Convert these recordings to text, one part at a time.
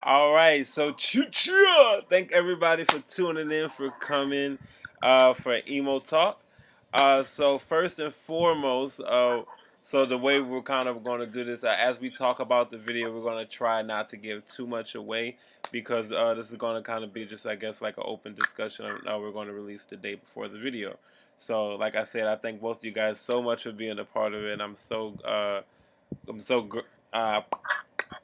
All right, so thank everybody for tuning in, for coming for Emo Talk. So first and foremost, so the way we're kind of going to do this, as we talk about the video, we're going to try not to give too much away because this is going to kind of be just, I guess, like an open discussion. We're going to release the day before the video. So, like I said, I thank both of you guys so much for being a part of it. And I'm so uh,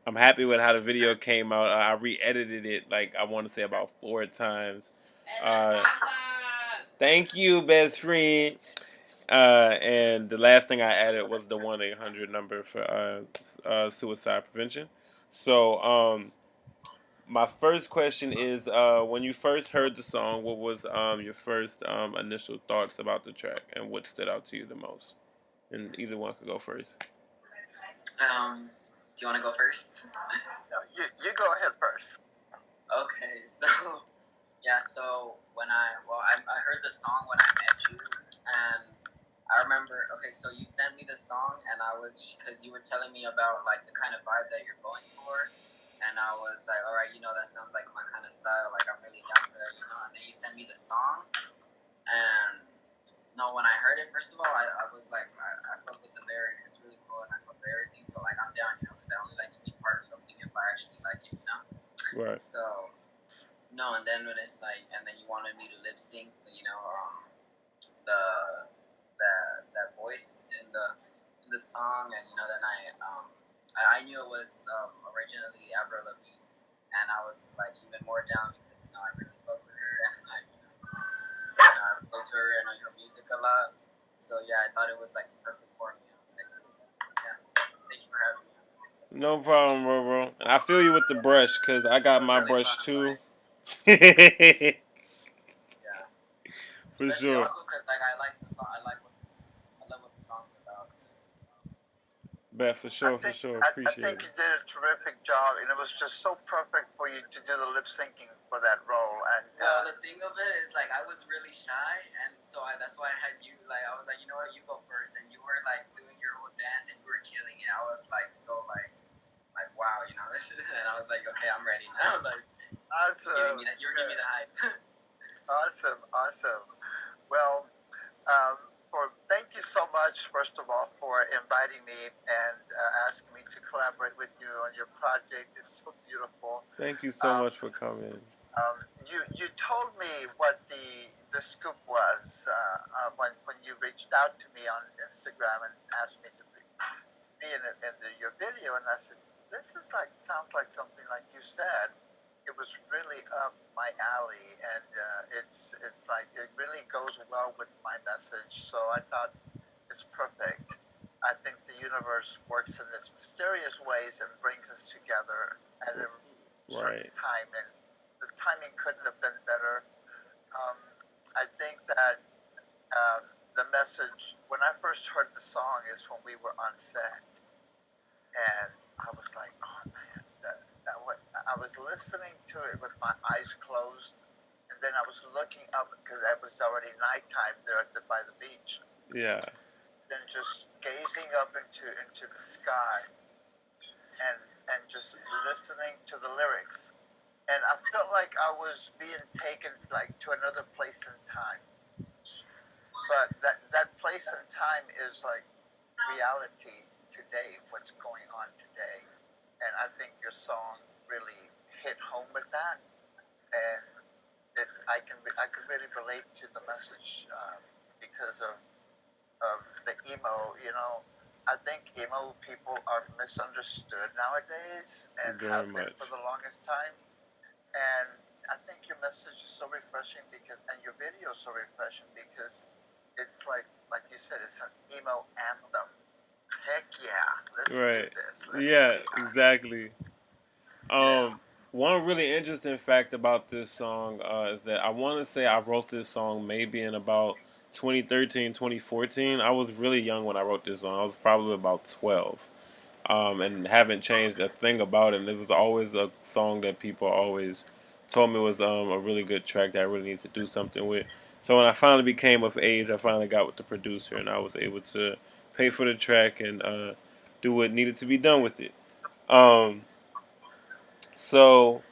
I'm happy with how the video came out. I re-edited it like I want to say about 4 times. Thank you, best friend. And the last thing I added was the 1-800 number for suicide prevention. So, my first question is, when you first heard the song, what was your first initial thoughts about the track, and what stood out to you the most? And either one could go first. Do you want to go first? No, you go ahead first. Okay, so when I heard the song when I met you, and I remember, okay, so you sent me the song, and because you were telling me about, like, the kind of vibe that you're going for, and I was like, all right, that sounds like my kind of style, like, I'm really down for that, and then you sent me the song, and, no, when I heard it, first of all, I was like, I fuck with the lyrics, it's really cool, and I fuck with everything, so, like, I'm down, because I only like to be part of something if I actually like it, Right. So, no, and then when it's like, and then you wanted me to lip sync, the that voice in the song, and then I knew it was originally Avril Lavigne, and I was like even more down because I really love her, and I relate to her and I hear music a lot. So yeah, I thought it was like perfect for me. I was like, yeah, thank you for having me. No problem, bro. And I feel you with the brush, because I got my really brush too. Yeah. For Especially sure. also because like I like the song. I love what the song's about. Bet, for sure. Appreciate I think you did a terrific job, and it was just so perfect for you to do the lip syncing for that role. And well, the thing of it is, like, I was really shy, and so that's why I had you. Like, I was like, you know what, you go first, and you were like doing your whole dance, and you were killing it. I was like, so like wow, and I was like, okay, I'm ready now. Like, awesome. You were giving me the hype. Awesome. Well, thank you so much, first of all, for inviting me and asking me to collaborate with you on your project. It's so beautiful. Thank you so much for coming. You told me what the scoop was when you reached out to me on Instagram and asked me to be in your video, and I said, this sounds like something like you said. It was really up my alley, and it's like it really goes well with my message. So I thought it's perfect. I think the universe works in its mysterious ways and brings us together at a certain time, and the timing couldn't have been better. I think that the message, when I first heard the song, is when we were on set, and I was like, oh man. I was listening to it with my eyes closed, and then I was looking up because it was already nighttime there by the beach. Yeah. Then just gazing up into the sky, and just listening to the lyrics, and I felt like I was being taken like to another place in time. But that place in time is like reality today, what's going on today, and I think your song really hit home with that, and I could really relate to the message because of the emo. I think emo people are misunderstood nowadays and have been for the longest time. And I think your message is so refreshing and your video is so refreshing because it's like you said, it's an emo anthem. Heck yeah, let's do this. Let's exactly. One really interesting fact about this song is that I want to say I wrote this song maybe in about 2013, 2014. I was really young when I wrote this song. I was probably about 12. And haven't changed a thing about it. And it was always a song that people always told me was a really good track that I really need to do something with. So when I finally became of age, I finally got with the producer, and I was able to pay for the track and do what needed to be done with it. So So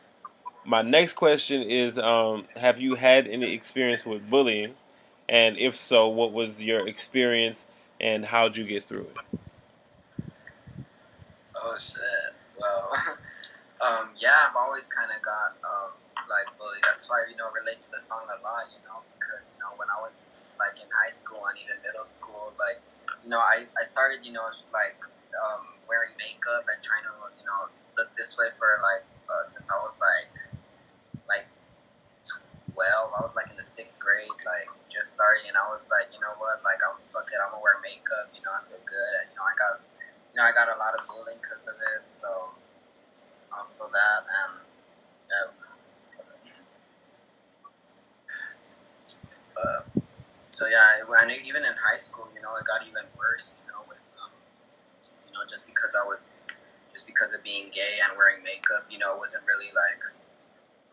my next question is, have you had any experience with bullying? And if so, what was your experience and how'd you get through it? Oh shit. Well, yeah, I've always kind of got like bullied. That's why relate to the song a lot. Because when I was like in high school and even middle school, like I started like wearing makeup and trying to look this way for like since I was like 12. I was like in the 6th grade, like just starting, and I was like, you know what, like I'm fuck it, I'm gonna wear makeup. I feel good, and I got a lot of bullying because of it. So also that, and yeah, so yeah, even in high school, it got even worse. With just because of being gay and wearing makeup, it wasn't really like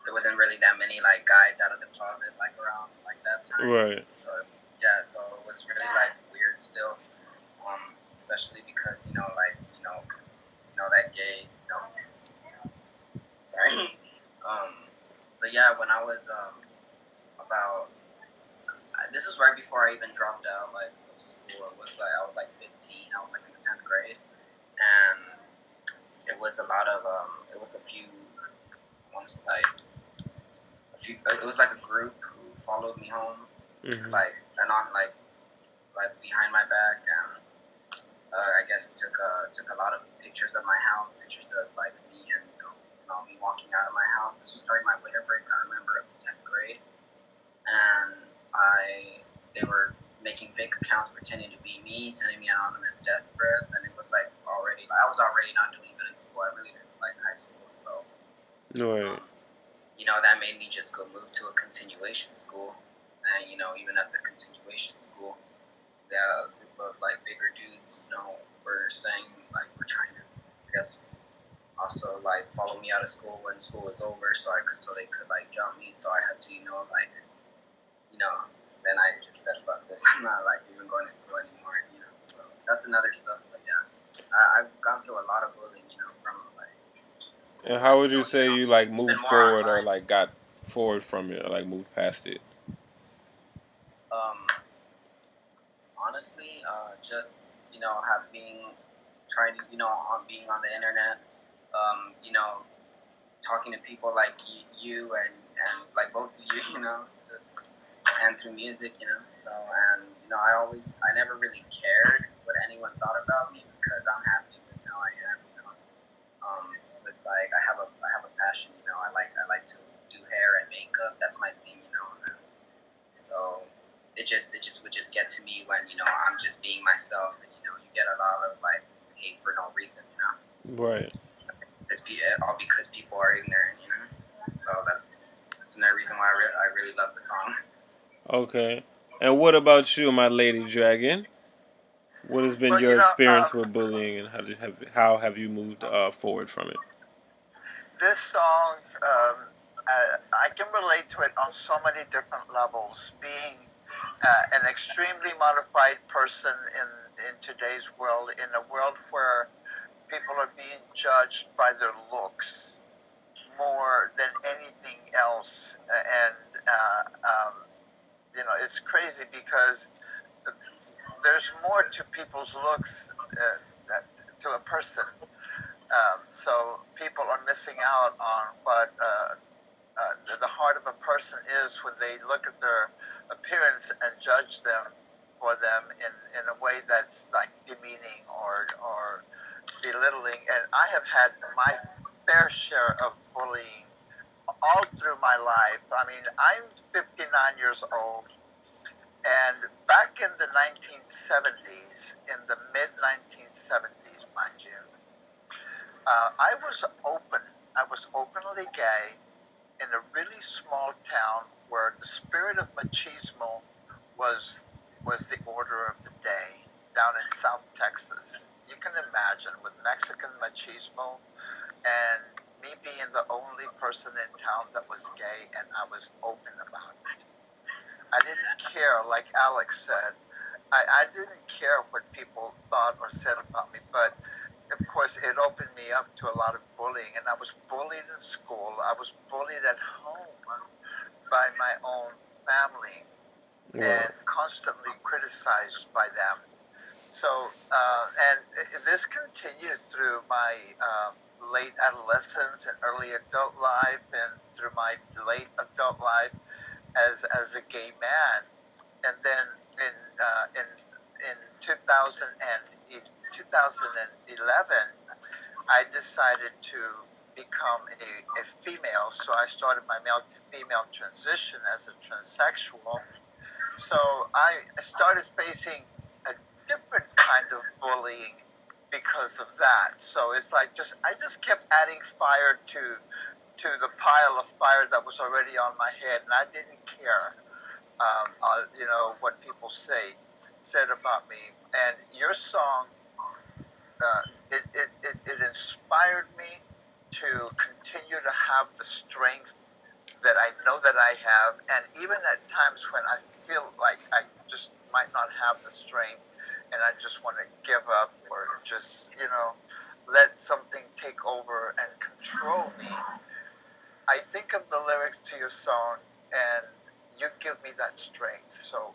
there wasn't really that many like guys out of the closet like around like that time. Right. So yeah, so it was really like weird still, especially because that gay sorry, but yeah, when I was about this was right before I even dropped out like of school. It was like I was like 15. I was like in the 10th grade, and it was a lot of it was a few almost like a few. It was like a group who followed me home, like and on like behind my back, and I guess took a lot of pictures of my house, pictures of like me and me walking out of my house. This was during my winter break. I remember of the 10th grade, and they were making fake accounts pretending to be me, sending me anonymous death threats, and it was like I was already not doing good in school. I really didn't like high school, so Right. that made me just go move to a continuation school, and even at the continuation school, a group of like bigger dudes, were saying like we're trying to, I guess, also like follow me out of school when school was over, so they could like jump me. So I had to, like, then I just said fuck this. I'm not like even going to school anymore. So that's another stuff. But yeah, I've gone through a lot of bullying, from like school. And how would you say you like moved forward or online. like got forward from it or like moved past it? Honestly, just trying to on being on the internet, talking to people like you and like both of you, just and through music, So and I never really cared what anyone thought about me because I'm happy with how I am. With like I have a passion, I like to do hair and makeup. That's my thing, And so it just would just get to me when I'm just being myself, and you get a lot of like hate for no reason, Right. So, all because people are ignorant, So that's another reason why I really love the song. Okay. And what about you, my lady dragon? What has been Well, your experience with bullying, and how have you moved forward from it? this song, I can relate to it on so many different levels. Being an extremely modified person in today's world, in a world where people are being judged by their looks more than anything else, and it's crazy because there's more to people's looks to a person. So people are missing out on what the heart of a person is when they look at their appearance and judge them for them in a way that's like demeaning or belittling. And I have had my fair share of bullying all through my life. I mean, I'm 59 years old, and back in the 1970s, in the mid 1970s, mind you, I was openly gay in a really small town where the spirit of machismo was the order of the day down in South Texas. You can imagine with Mexican machismo and me being the only person in town that was gay, and I was open about it. I didn't care, like Alex said. I didn't care what people thought or said about me, but of course course, it opened me up to a lot of bullying, and I was bullied in school. I was bullied at home by my own family Right. and constantly criticized by them. So, and this continued through my late adolescence and early adult life, and through my late adult life as a gay man. And then in 2011, I decided to become a female. So I started my male to female transition as a transsexual. So I started facing a different kind of bullying because of that. So it's like I just kept adding fire to the pile of fire that was already on my head, and I didn't care, what people said about me. And your song, it inspired me to continue to have the strength that I know that I have, and even at times when I feel like I just might not have the strength, and I just want to give up or just let something take over and control me, I think of the lyrics to your song, and you give me that strength. So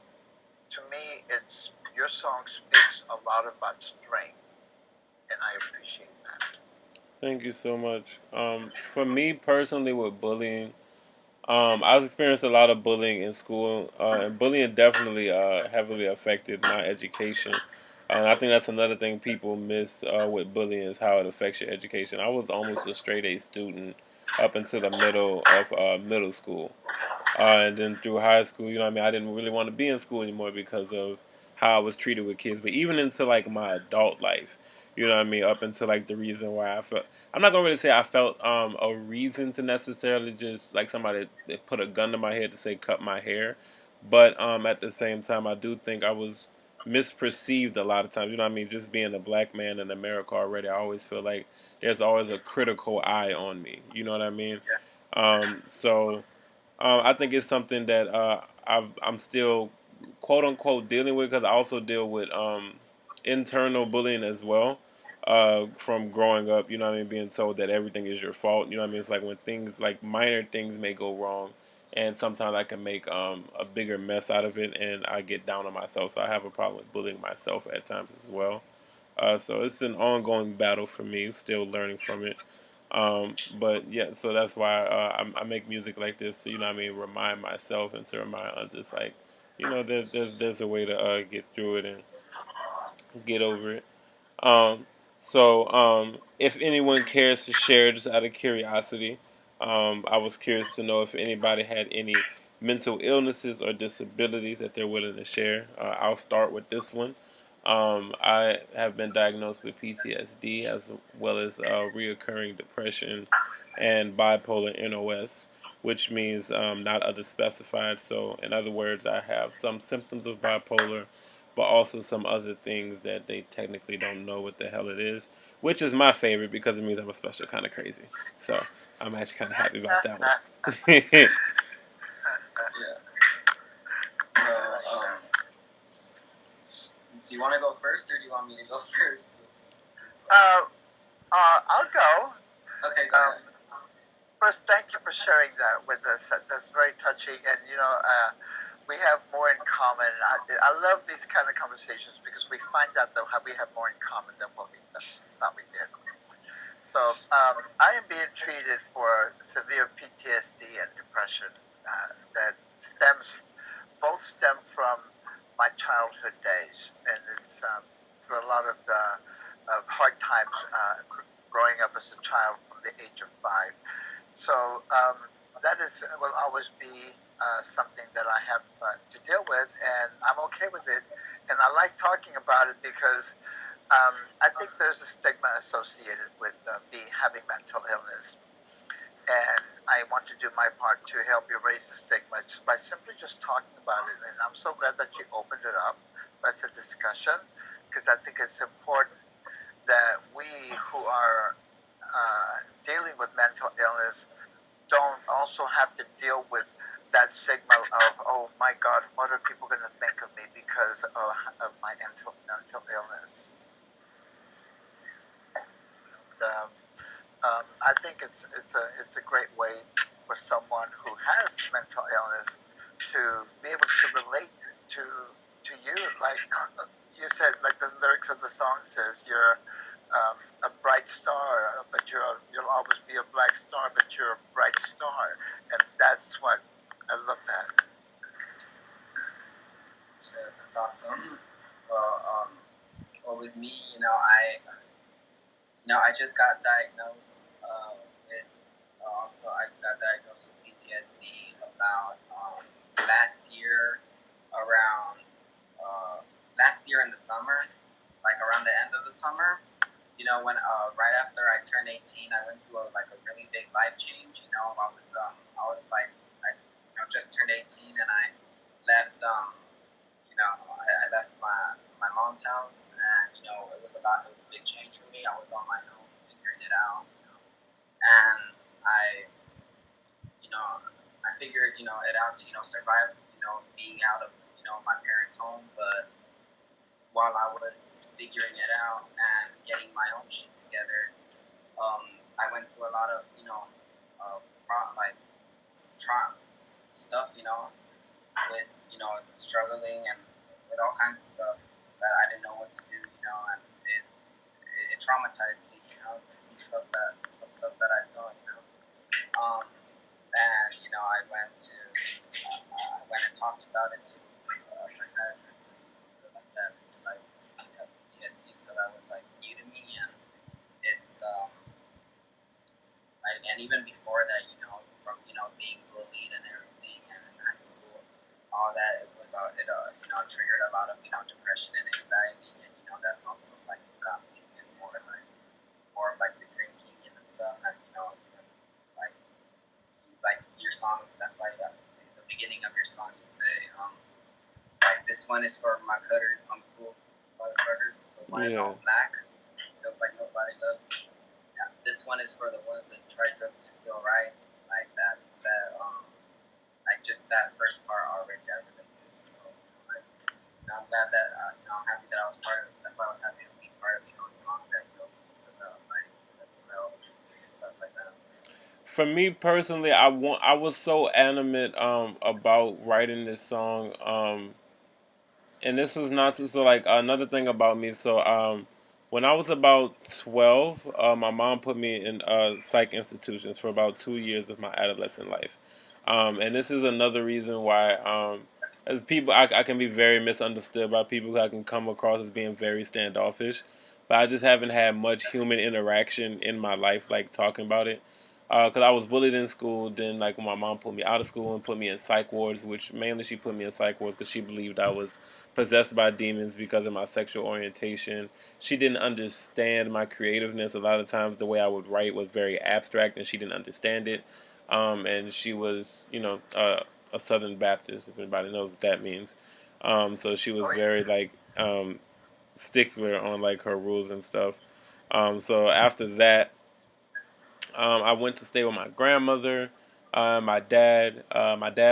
to me, it's your song speaks a lot about strength, and I appreciate that. Thank you so much. For me personally, with bullying, I was experiencing a lot of bullying in school, and bullying definitely heavily affected my education. And I think that's another thing people miss with bullying is how it affects your education. I was almost a straight A student up until the middle of middle school. And then through high school, you know what I mean, I didn't really want to be in school anymore because of how I was treated with kids. But even into like my adult life, you know what I mean, up until like the reason why I felt, I'm not gonna really say I felt a reason to necessarily just like somebody that put a gun to my head to say cut my hair, but at the same time I do think I was misperceived a lot of times. You know what I mean, just being a black man in America already, I always feel like there's always a critical eye on me. You know what I mean? So. I think it's something that I'm still quote unquote dealing with because I also deal with internal bullying as well from growing up. You know what I mean? Being told that everything is your fault. You know what I mean? It's like when things like minor things may go wrong, and sometimes I can make a bigger mess out of it, and I get down on myself. So I have a problem with bullying myself at times as well. So it's an ongoing battle for me, still learning from it. But yeah, so that's why I make music like this. To, you know what I mean? Remind myself and to remind others, like, there's a way to get through it and get over it. Um, if anyone cares to share, just out of curiosity, I was curious to know if anybody had any mental illnesses or disabilities that they're willing to share. I'll start with this one. I have been diagnosed with PTSD as well as reoccurring depression and bipolar NOS, which means not other specified. So, in other words, I have some symptoms of bipolar, but also some other things that they technically don't know what the hell it is, which is my favorite because it means I'm a special kind of crazy. So, I'm actually kind of happy about that one. Yeah. So, do you want to go first, or do you want me to go first? I'll go. Okay, go ahead. First, thank you for sharing that with us. That's very touching, and we have more in common. I love these kind of conversations because we find out that we have more in common than what we thought we did. So I am being treated for severe PTSD and depression that both stem from my childhood days, and it's through a lot of hard times growing up as a child from the age of 5. So that will always be something that I have to deal with, and I'm okay with it. And I like talking about it because I think there's a stigma associated with having mental illness, and I want to do my part to help erase the stigma just by simply just talking about it. And I'm so glad that you opened it up as a discussion, because I think it's important that we who are dealing with mental illness don't also have to deal with that stigma of, oh my God, what are people going to think of me because of my mental illness? think it's a great way for someone who has mental illness to be able to relate to you. Like you said, like the lyrics of the song says, you're a bright star, but you'll always be a black star, but you're a bright star, and that's what I love that. Sure, that's awesome. Well, well, with me, I just got diagnosed with. Also, I got diagnosed with PTSD about last year, around last year in the summer, like around the end of the summer. When right after I turned 18, I went through a really big life change. I was like, I just turned 18, and I left. I left my mom's house, and it was a big change for me. I was on my own, figuring it out, and I, I figured it out to survive, being out of my parents' home, but while I was figuring it out and getting my own shit together, I went through a lot of like stuff, with struggling and with all kinds of stuff that I didn't know what to do, and it traumatized me, some stuff that I saw, and I went and talked about it to a psychiatrist and like that. It's like PTSD, so that was like new to me, and it's and even before that, from being bullied and everything, and in high school, all that, it was triggered a lot of depression and anxiety, and that's also like got me into more of like the drinking and stuff, and like your song. That's why the beginning of your song you say like, this one is for my cutters, uncool motherfuckers, the one in all black. Feels like nobody loves me. Yeah, this one is for the ones that try drugs to feel right, like that. Like just that first part already I relate to. So like, I'm glad that I'm happy that I was part of it. That's why I was happy to be part of a song that speaks about like mental health and stuff like that. For me personally, I was so animate about writing this song, and this was not so like another thing about me. So when I was about 12, my mom put me in psych institutions for about 2 years of my adolescent life, and this is another reason why as people I can be very misunderstood by people who I can come across as being very standoffish, but I just haven't had much human interaction in my life like talking about it. Because I was bullied in school, then like when my mom put me out of school and put me in psych wards, which mainly she put me in psych wards because she believed I was possessed by demons because of my sexual orientation. She didn't understand my creativeness. A lot of times, the way I would write was very abstract, and she didn't understand it. And she was, a Southern Baptist, if anybody knows what that means. So she was very like stickler on like her rules and stuff. So after that, I went to stay with my grandmother. My dad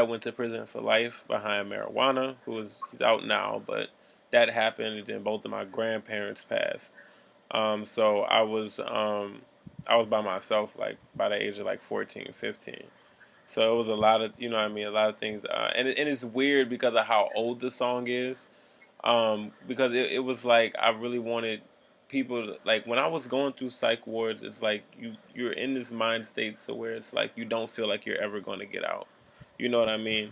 went to prison for life behind marijuana. He's out now, but that happened, and then both of my grandparents passed. So I was by myself, like by the age of like 14, 15. So it was a lot of, what I mean, a lot of things. And it's weird because of how old the song is. Because it was like I really wanted people to, like when I was going through psych wards, it's like you're in this mind state so where it's like you don't feel like you're ever going to get out. You know what I mean?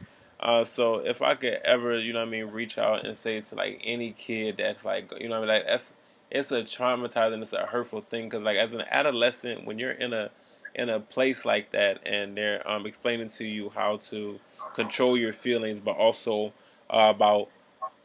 So if I could ever, reach out and say to like any kid that's like, what I mean, like that's it's a traumatizing, it's a hurtful thing because like as an adolescent, when you're in a place like that and they're explaining to you how to control your feelings, but also about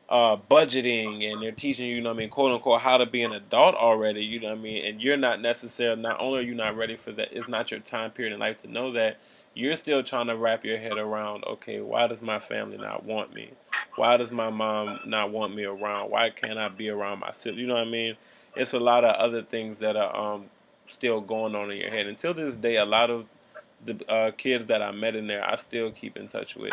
budgeting, and they're teaching you, quote unquote, how to be an adult already, and you're not necessarily, not only are you not ready for that, it's not your time period in life to know that, you're still trying to wrap your head around, okay, why does my family not want me? Why does my mom not want me around? Why can't I be around my siblings? You know what I mean? It's a lot of other things that are still going on in your head. Until this day, a lot of the kids that I met in there, I still keep in touch with.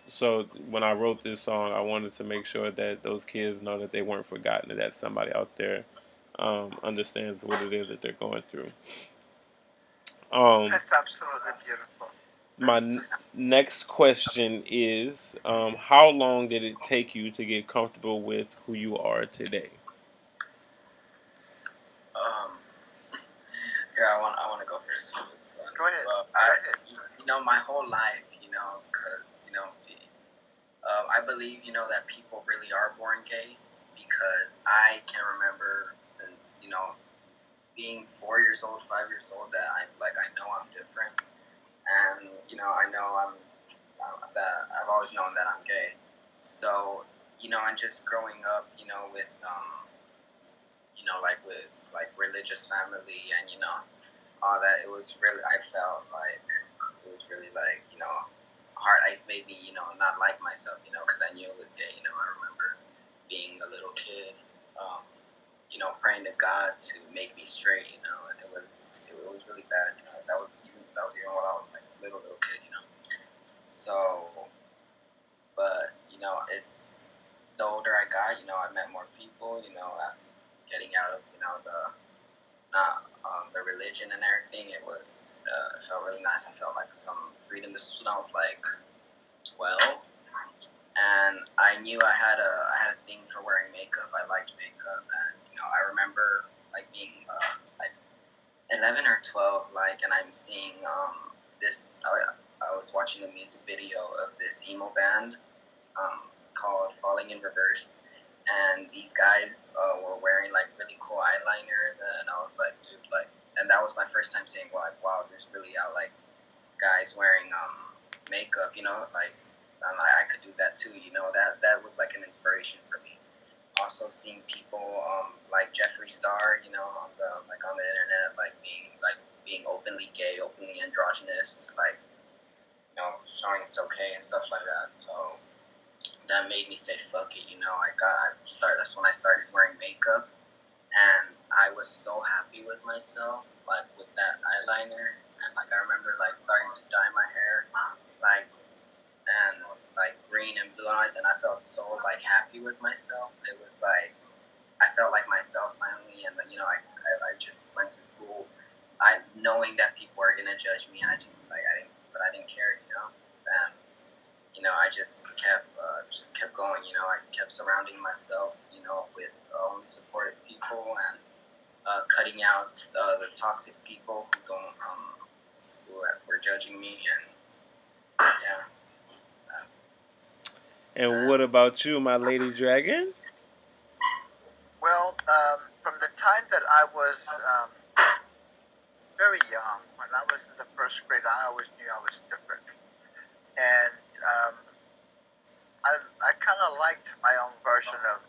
So when I wrote this song, I wanted to make sure that those kids know that they weren't forgotten, and that somebody out there understands what it is that they're going through. That's absolutely beautiful. My That's just next question is, how long did it take you to get comfortable with who you are today? Um, Here, I want to go first for this one. go ahead. Well, Go ahead. my whole life, because I believe that people really are born gay, because I can remember since being 4 years old, 5 years old, that I know I'm different, and I know that I've always known that I'm gay. So and just growing up, with with religious family, and all that, it was really, I felt like it was really hard. I made me not like myself, because I knew it was gay. I remember being a little kid, um, praying to God to make me straight, and it was really bad. That was even when I was like a little kid. So, but it's the older I got, I met more people, getting out of the not the religion and everything. It felt really nice. I felt like some freedom. This was when I was like 12, and I knew I had a thing for wearing makeup. I liked makeup, and I remember being like 11 or 12, and I'm seeing this. I was watching a music video of this emo band, called Falling in Reverse, and these guys were wearing really cool eyeliner, and I was like, dude, and that was my first time seeing, wow, there's really guys wearing makeup, I'm like, I could do that too, that was like an inspiration for me. Also seeing people like Jeffree Star, on the internet, being openly gay, openly androgynous, showing it's okay and stuff like that. So that made me say fuck it. That's when I started wearing makeup, and I was so happy with myself, with that eyeliner, and I remember starting to dye my hair, like and green and blue eyes, and I felt so happy with myself. It was I felt like myself finally, and I just went to school, I knowing that people are gonna judge me, and I didn't care, and I just kept going. I kept surrounding myself, with only supportive people, and cutting out the toxic people who were judging me, and yeah. And what about you, my lady dragon? Well, from the time that I was very young, when I was in the first grade, I always knew I was different, and I kind of liked my own version of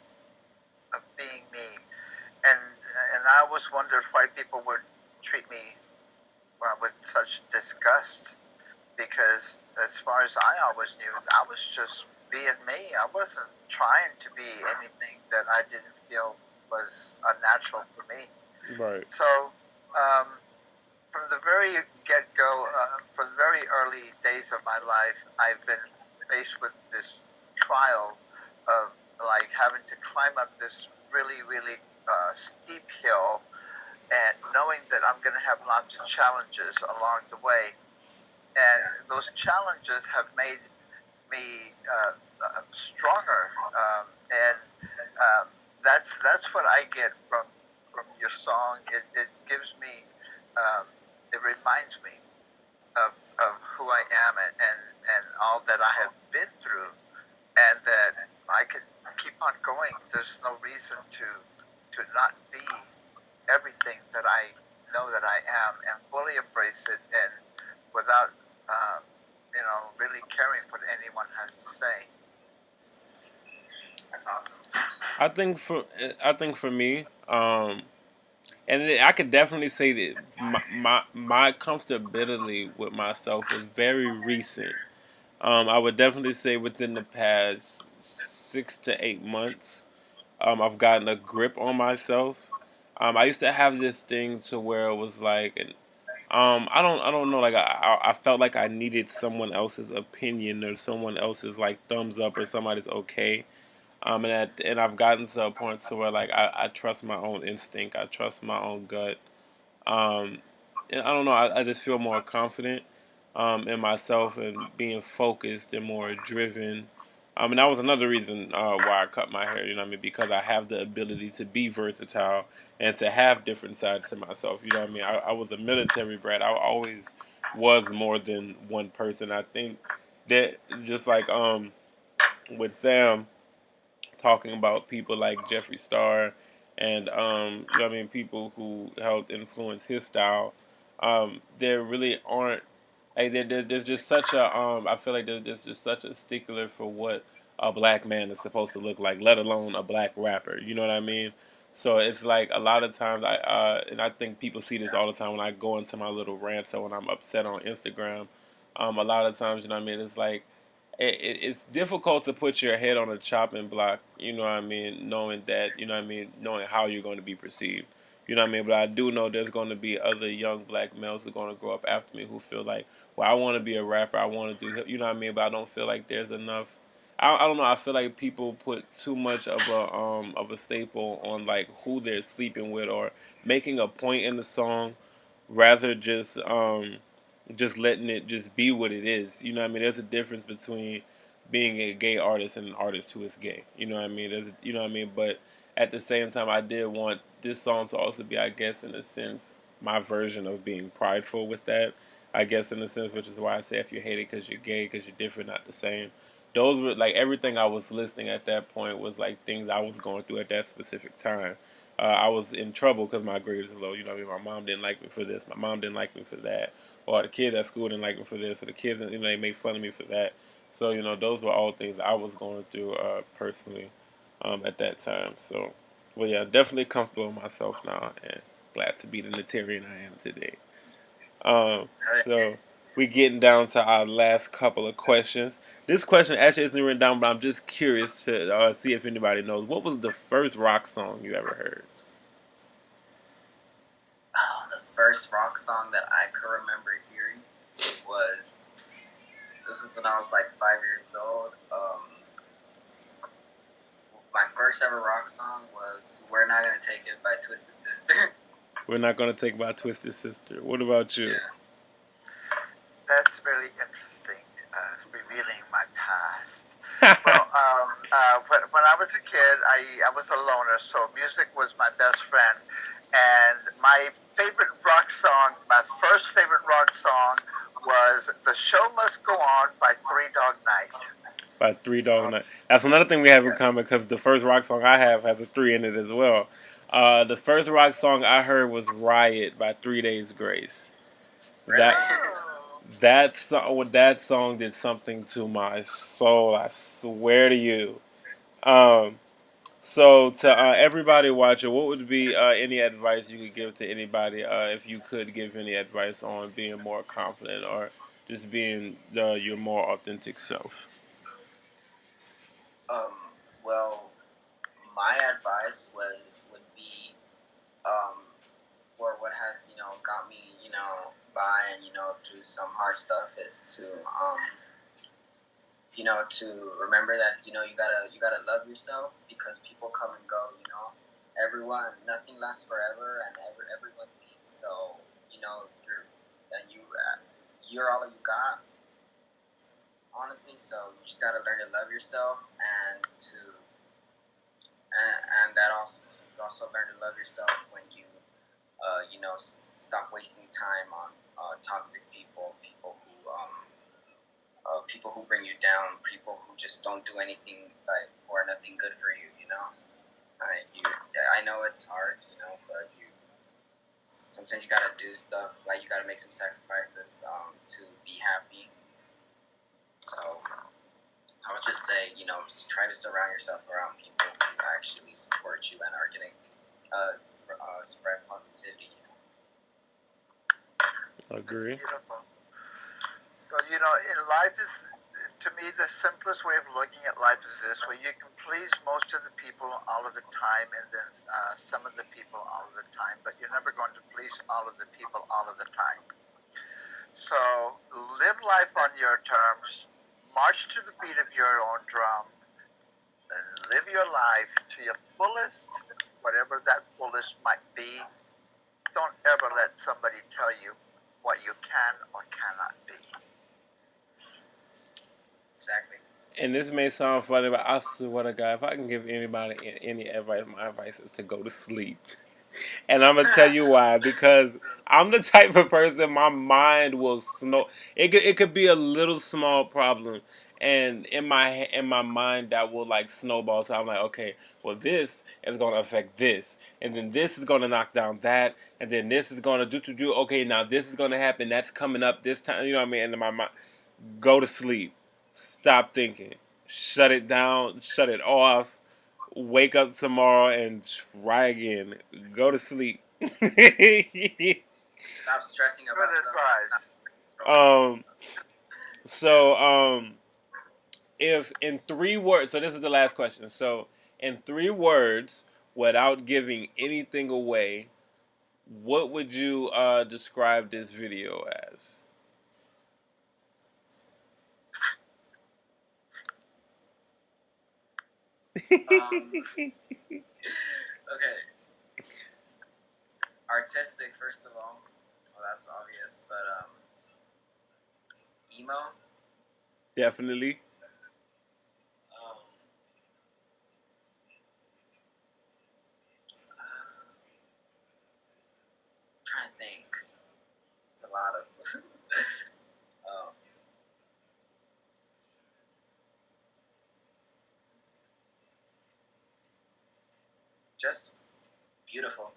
being me, and I always wondered why people would treat me with such disgust, because as far as I always knew, I was just being me. I wasn't trying to be anything that I didn't feel was unnatural for me. Right. So, um, from the very get-go, from the very early days of my life, I've been faced with this trial of having to climb up this really, really steep hill, and knowing that I'm going to have lots of challenges along the way. And those challenges have made me stronger, and that's what I get from your song. It gives me, um, it reminds me of who I am, and all that I have been through, and that I can keep on going. There's no reason to not be everything that I know that I am, and fully embrace it, and without really caring what anyone has to say. That's awesome. I think for me, and I could definitely say that my comfortability with myself was very recent. I would definitely say within the past 6 to 8 months, I've gotten a grip on myself. I used to have this thing to where it was like, I don't know, like I felt like I needed someone else's opinion or someone else's like thumbs up or somebody's okay. And I've gotten to a point to where like I trust my own instinct, I trust my own gut. Um, I don't know. I just feel more confident in myself and being focused and more driven. And that was another reason why I cut my hair. You know what I mean? Because I have the ability to be versatile and to have different sides to myself. You know what I mean? I was a military brat. I always was more than one person. I think that just like with Sam talking about people like Jeffree Star and you know what I mean, people who helped influence his style. There really aren't like there's just such a I feel like there's just such a stickler for what a black man is supposed to look like, let alone a black rapper. You know what I mean? So it's like a lot of times and I think people see this all the time when I go into my little rants or when I'm upset on Instagram. A lot of times, you know what I mean, it's like it's difficult to put your head on a chopping block, you know what I mean, knowing that, you know what I mean, knowing how you're going to be perceived. You know what I mean? But I do know there's going to be other young black males who are going to grow up after me who feel like, well, I want to be a rapper, I want to do, you know what I mean? But I don't feel like there's enough. I don't know. I feel like people put too much of a staple on like who they're sleeping with or making a point in the song, rather just letting it just be what it is. You know what I mean? There's a difference between being a gay artist and an artist who is gay. You know what I mean? You know what I mean? But at the same time, I did want this song to also be, I guess, in a sense, my version of being prideful with that. I guess in a sense, which is why I say if you hate it because you're gay, because you're different, not the same. Those were like everything I was listening at that point was like things I was going through at that specific time. I was in trouble because my grades were low. You know what I mean? My mom didn't like me for this. My mom didn't like me for that. Or the kids at school didn't like me for this. Or the kids, you know, they made fun of me for that. So, you know, those were all things I was going through personally at that time. So, well, yeah, definitely comfortable with myself now and glad to be the Natarian I am today. Um, so, we getting down to our last couple of questions. This question actually isn't written down, but I'm just curious to see if anybody knows. What was the first rock song you ever heard? The first rock song that I could remember hearing was, this is when I was like 5 years old. My first ever rock song was "We're Not Gonna Take It" by Twisted Sister. We're Not Gonna Take by Twisted Sister. What about you? Yeah. That's really interesting, revealing my past. Well, when I was a kid, I was a loner, so music was my best friend. And my favorite rock song, my first favorite rock song, was "The Show Must Go On" by Three Dog Night. By Three Dog Night. That's another thing we have in Yeah. common because the first rock song I have has a three in it as well. The first rock song I heard was "Riot" by 3 Days Grace. That that song did something to my soul. I swear to you. Um, so to everybody watching, what would be any advice you could give to anybody if you could give any advice on being more confident or just being your more authentic self? Um, well, my advice would be, um, or what has got me by and through some hard stuff is to to remember that you gotta love yourself, because people come and go. Everyone, nothing lasts forever, and everyone leaves. So you're all you got, honestly. So you just gotta learn to love yourself, and that also learn to love yourself when you stop wasting time on toxic people who bring you down, people who just don't do anything, like, or nothing good for you. I know it's hard, but sometimes you gotta do stuff, like you gotta make some sacrifices to be happy. So I would just say, try to surround yourself around people who actually support you and are getting spread positivity. Agree. That's beautiful. But in life to me, the simplest way of looking at life is this: where you can please most of the people all of the time, and then some of the people all of the time, but you're never going to please all of the people all of the time. So live life on your terms, march to the beat of your own drum, and live your life to your fullest, whatever that fullest might be. don't ever let somebody tell you what you can or cannot be. Exactly. And this may sound funny, but I swear to God, if I can give anybody any advice, my advice is to go to sleep. And I'm gonna tell you why. Because I'm the type of person, my mind will snow. It could be a little small problem, and in my mind that will like snowball. So I'm like, okay, well this is gonna affect this, and then this is gonna knock down that, and then this is gonna do. Okay, now this is gonna happen. That's coming up this time. You know what I mean? And in my mind, go to sleep. Stop thinking. Shut it down. Shut it off. Wake up tomorrow and try again. Go to sleep. Stop stressing about Good stuff. advice. So if in 3 words, so this is the last question. So in 3 words, without giving anything away, what would you describe this video as? Okay. Artistic, first of all. Well, that's obvious, but emo. Definitely. Trying to think. It's a lot of. um, just beautiful.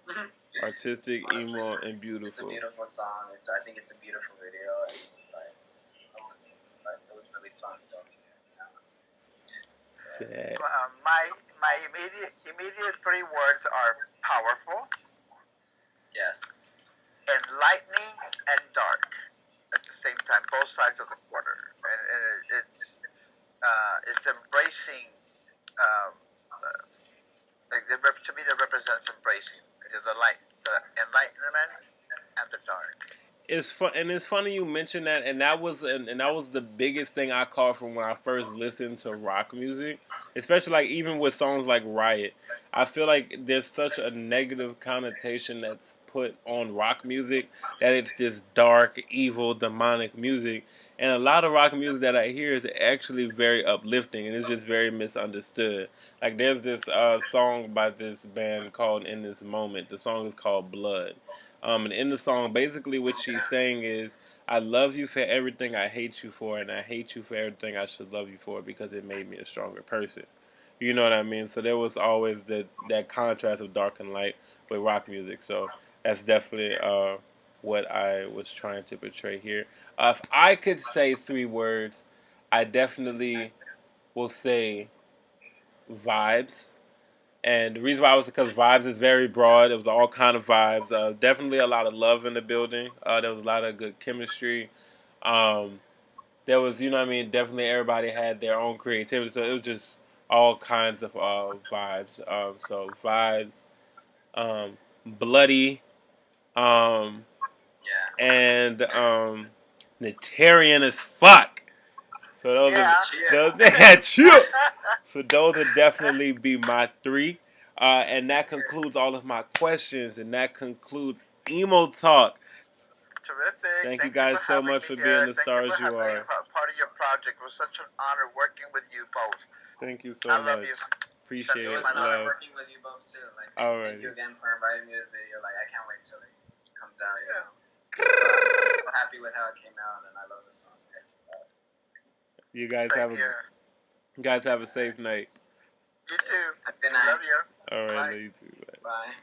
Artistic, Honestly, emo, and it's a beautiful. beautiful song. I think it's a beautiful video. And it's like it was really fun filming it. Yeah. My immediate 3 words are powerful, Yes. enlightening, and dark at the same time, both sides of the quarter, and it's embracing. To me, that represents embracing the light, the enlightenment, and the dark. It's fun, and it's funny you mentioned that, and that was the biggest thing I caught from when I first listened to rock music, especially like even with songs like Riot. I feel like there's such a negative connotation that's put on rock music that it's this dark, evil, demonic music, and a lot of rock music that I hear is actually very uplifting, and it's just very misunderstood. Like there's this song by this band called "In This Moment." The song is called "Blood." And in the song, basically what she's saying is, I love you for everything I hate you for, and I hate you for everything I should love you for because it made me a stronger person. You know what I mean? So there was always that contrast of dark and light with rock music. So that's definitely what I was trying to portray here. If I could say 3 words, I definitely will say vibes. And the reason why was because vibes is very broad. It was all kind of vibes. Definitely a lot of love in the building. There was a lot of good chemistry. Um, there was, you know what I mean, definitely everybody had their own creativity. So it was just all kinds of vibes. So vibes, bloody, um, Yeah. and Natarian as fuck. So those had chill. So those would definitely be my 3. And that concludes all of my questions, and that concludes Emo Talk. Terrific. Thank you Thank you guys for so having much me for being here. the Thank you stars for you being are. part of your project. It was such an honor working with you both. Thank you so I much. love you. Appreciate It it. was an honor Love. working with you both too. Like, Alrighty. thank you again for inviting me to the video. Like, I can't wait till it comes out. You know, I'm so happy with how it came out, and I love the song. You guys Same here. have a safe night. You too. Good night. Love you. All right, Bye. love you too. Bye. Bye.